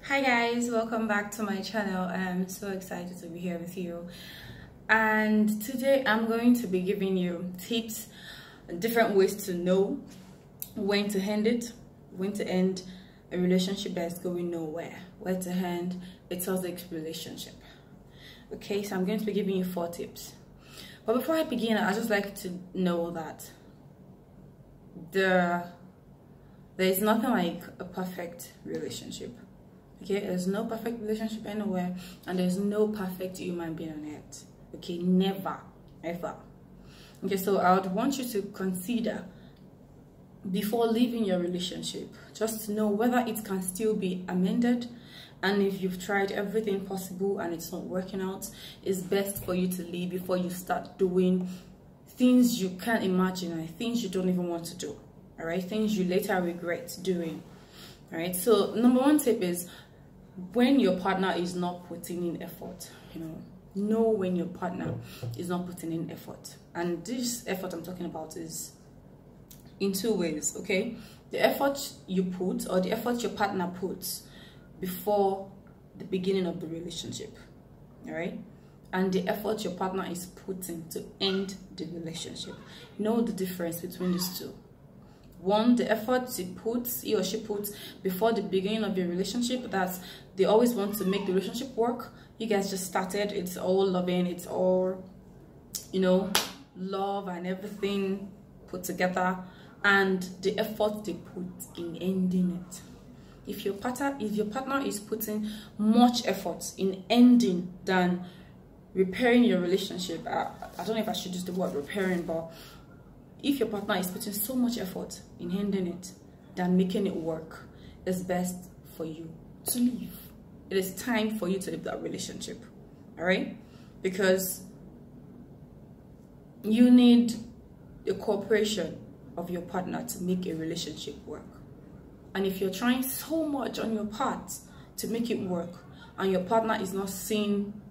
Hi guys, welcome back to my channel. I'm so excited to be here with you, and today I'm going to be giving you tips and different ways to know when to end it, when to end a relationship that's going nowhere, where to end a toxic relationship. Okay, so I'm going to be giving you 4 tips, but before I begin, I just like to know that there is nothing like a perfect relationship. Okay, there's no perfect relationship anywhere, and there's no perfect human being on earth. Okay, never, ever. Okay, so I would want you to consider before leaving your relationship, just to know whether it can still be amended, and if you've tried everything possible and it's not working out, it's best for you to leave before you start doing things you can't imagine and things you don't even want to do. All right, things you later regret doing. All right, so number 1 tip is, when your partner is not putting in effort, know when your partner is not putting in effort. And this effort I'm talking about is in 2 ways. Okay, the effort you put, or the effort your partner puts before the beginning of the relationship, all right, and the effort your partner is putting to end the relationship. Know the difference between these two. One, the effort he or she puts before the beginning of your relationship, that's they always want to make the relationship work. You guys just started, it's all loving, it's all, love and everything put together, and the effort they put in ending it. If your partner is putting much effort in ending than repairing your relationship, I don't know if I should use the word repairing, but if your partner is putting so much effort in ending it than making it work, it's best for you to leave. It is time for you to leave that relationship, all right? Because you need the cooperation of your partner to make a relationship work. And if you're trying so much on your part to make it work, and your partner is not seeing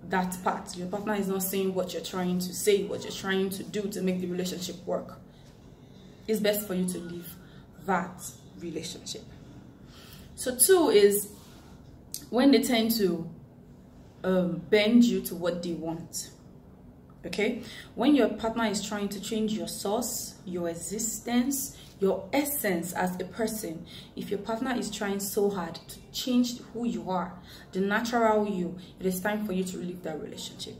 that part, your partner is not saying what you're trying to say, what you're trying to do to make the relationship work, it's best for you to leave that relationship. So 2 is when they tend to bend you to what they want. Okay, when your partner is trying to change your source, your existence, your essence as a person, if your partner is trying so hard to change who you are, the natural you, it is time for you to leave that relationship.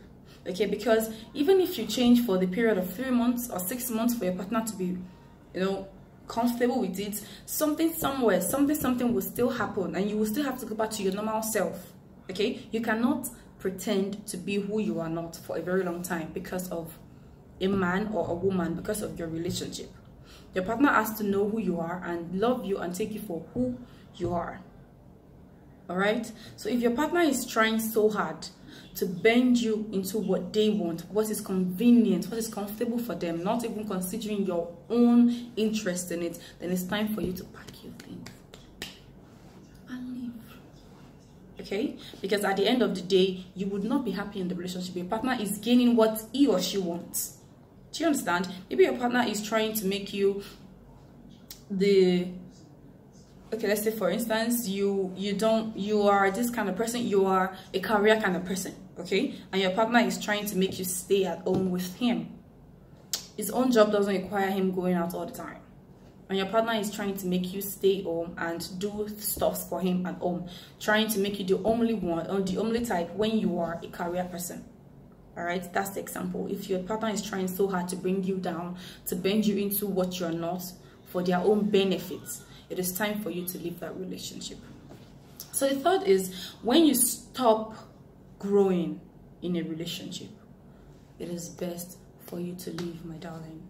Okay, because even if you change for the period of 3 months or 6 months for your partner to be, comfortable with it, something somewhere, something will still happen, and you will still have to go back to your normal self. Okay, you cannot pretend to be who you are not for a very long time because of a man or a woman, because of your relationship. Your partner has to know who you are and love you and take you for who you are. All right, so if your partner is trying so hard to bend you into what they want, what is convenient, what is comfortable for them, not even considering your own interest in it, then it's time for you to pack your things and leave. Okay, because at the end of the day, you would not be happy in the relationship. Your partner is gaining what he or she wants. Do you understand? Maybe your partner is trying to make you okay, let's say for instance, you are this kind of person, you are a career kind of person, okay, and your partner is trying to make you stay at home with him. His own job doesn't require him going out all the time, and your partner is trying to make you stay home and do stuff for him at home, trying to make you the only one or the only type when you are a career person. All right, that's the example. If your partner is trying so hard to bring you down, to bend you into what you're not for their own benefits, it is time for you to leave that relationship. So the 3rd is, when you stop growing in a relationship, it is best for you to leave, my darling.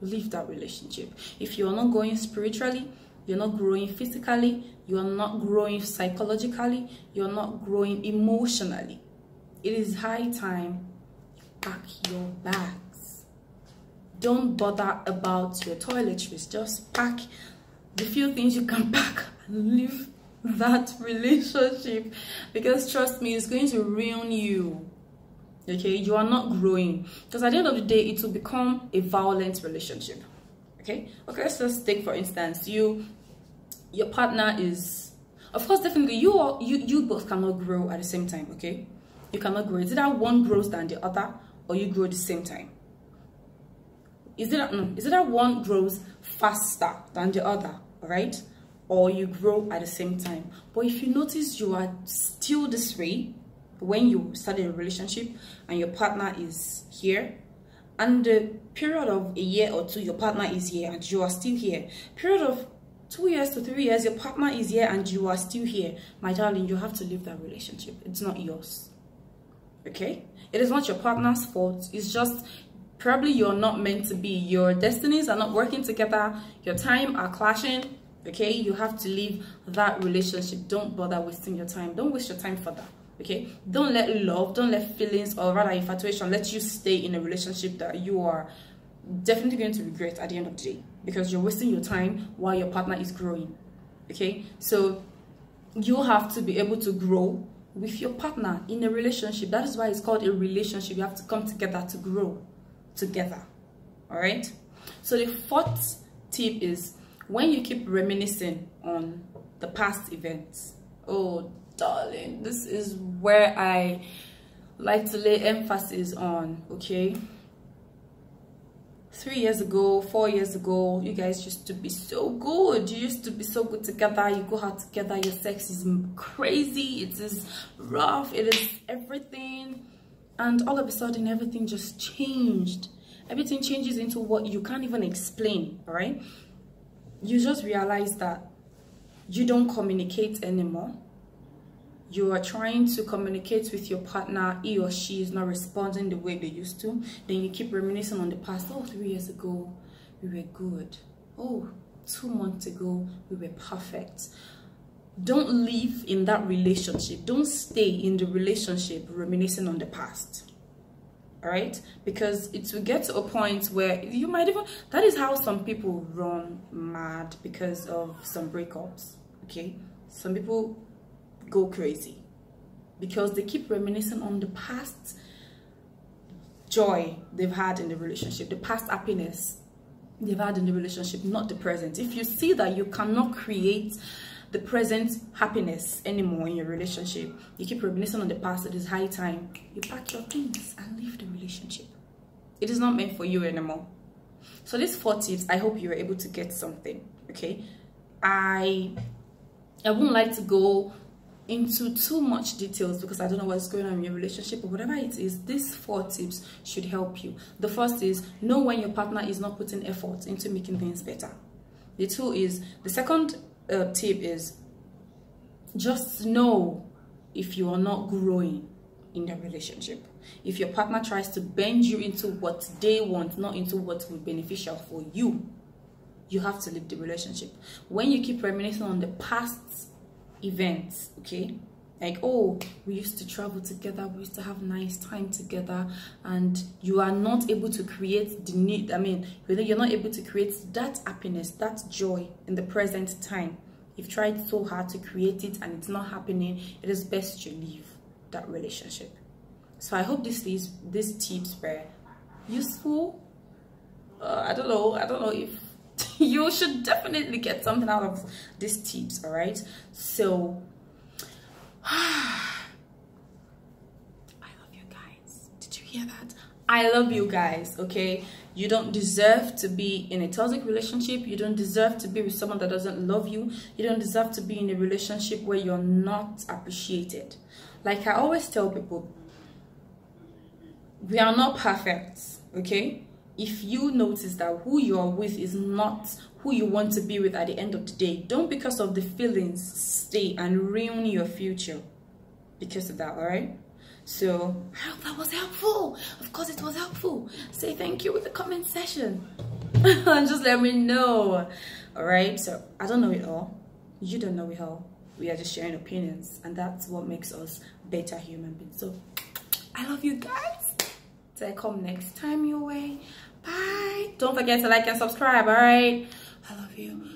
Leave that relationship. If you're not growing spiritually, you're not growing physically, you're not growing psychologically, you're not growing emotionally, it is high time you pack your bags. Don't bother about your toiletries. Just pack the few things you can pack and leave that relationship, because trust me, it's going to ruin you. Okay, you are not growing, because at the end of the day, it will become a violent relationship. Okay, let's just take for instance, your partner is Of course, definitely, you both cannot grow at the same time, okay? You cannot grow. Is it that one grows than the other, or you grow at the same time? Is it that one grows faster than the other, all right? Or you grow at the same time? But if you notice you are still this way when you started a relationship and your partner is here, and the period of a year or two, your partner is here and you are still here. Period of 2 years to 3 years, your partner is here and you are still here. My darling, you have to leave that relationship. It's not yours. Okay? It is not your partner's fault. It's just probably you're not meant to be. Your destinies are not working together. Your time are clashing. Okay? You have to leave that relationship. Don't bother wasting your time. Don't waste your time for that. Okay? Don't let love, don't let feelings, or rather infatuation let you stay in a relationship that you are definitely going to regret at the end of the day, because you're wasting your time while your partner is growing. Okay? So you have to be able to grow with your partner in a relationship. That is why it's called a relationship. You have to come together to grow together. All right? So the fourth tip is, when you keep reminiscing on the past events, oh darling, this is where I like to lay emphasis on. Okay, 3 years ago, 4 years ago, you guys used to be so good. You used to be so good together. You go out together, your sex is crazy, it is rough, it is everything, and all of a sudden everything just changed. Everything changes into what you can't even explain. All right, you just realize that you don't communicate anymore. You are trying to communicate with your partner, he or she is not responding the way they used to. Then you keep reminiscing on the past. Oh, 3 years ago we were good. Oh, 2 months ago we were perfect. Don't live in that relationship. Don't stay in the relationship reminiscing on the past. All right? Because it will get to a point where you might even, that is how some people run mad because of some breakups. Okay? Some people go crazy because they keep reminiscing on the past joy they've had in the relationship, the past happiness they've had in the relationship, not the present. If you see that you cannot create the present happiness anymore in your relationship, you keep reminiscing on the past, it is high time you pack your things and leave the relationship. It is not meant for you anymore. So these 4 tips, I hope you were able to get something. Okay, I wouldn't like to go into too much details because I don't know what's going on in your relationship, but whatever it is, these 4 tips should help you. The first is, know when your partner is not putting effort into making things better. The second tip is, just know if you are not growing in the relationship. If your partner tries to bend you into what they want, not into what will be beneficial for you, you have to leave the relationship. When you keep reminiscing on the past events, okay, like, oh, we used to travel together, we used to have nice time together, and you are not able to create the need, you're not able to create that happiness, that joy in the present time. You've tried so hard to create it and it's not happening. It is best you leave that relationship. So I hope these tips were useful. I don't know if you should definitely get something out of these tips. All right, so I love you guys. Did you hear that? I love you guys. Okay, you don't deserve to be in a toxic relationship. You don't deserve to be with someone that doesn't love you. You don't deserve to be in a relationship where you're not appreciated. Like I always tell people, we are not perfect. Okay, if you notice that who you are with is not who you want to be with at the end of the day, don't, because of the feelings, stay and ruin your future because of that. All right, so I hope that was helpful. Of course it was helpful. Say thank you with the comment section and just let me know. All right, so I don't know it all, you don't know it all, we are just sharing opinions, and that's what makes us better human beings. So I love you guys. Till I come next time your way. Bye. Don't forget to like and subscribe. All right, I love you.